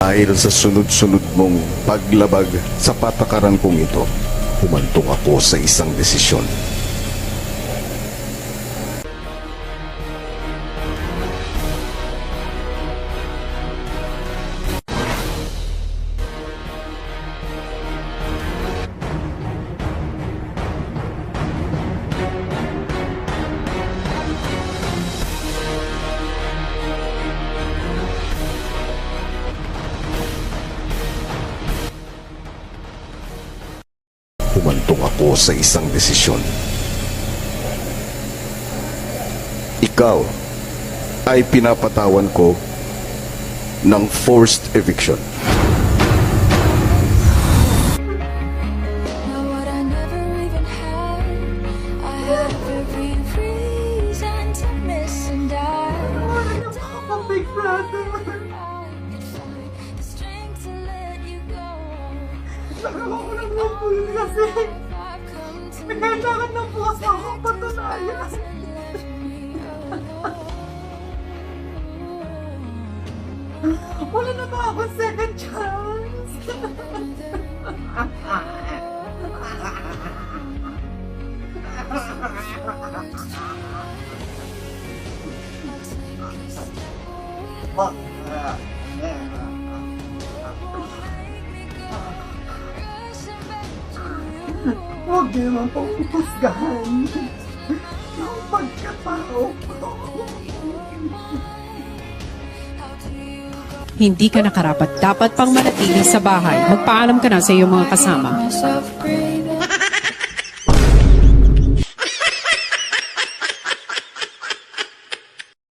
Dahil sa sunod-sunod mong paglabag sa patakaran kong ito, humantong ako sa isang desisyon. Humantong ako sa isang desisyon. Ikaw ay pinapatawan ko ng forced eviction. Know what I never even had. I have every reason to miss and die. Big brother. I could find the strength to let you go. Nagawa ko ng lupul kasi I've come to may kailangan ng bukas akong patunayan. let me alone. Wala na ba akong second chance? Huwag niyo naman pong husgahan yung pagkatao ko. Hindi ka nakarapat. Dapat pang manatili sa bahay. Magpaalam ka na sa iyong mga kasama. Myself breathe.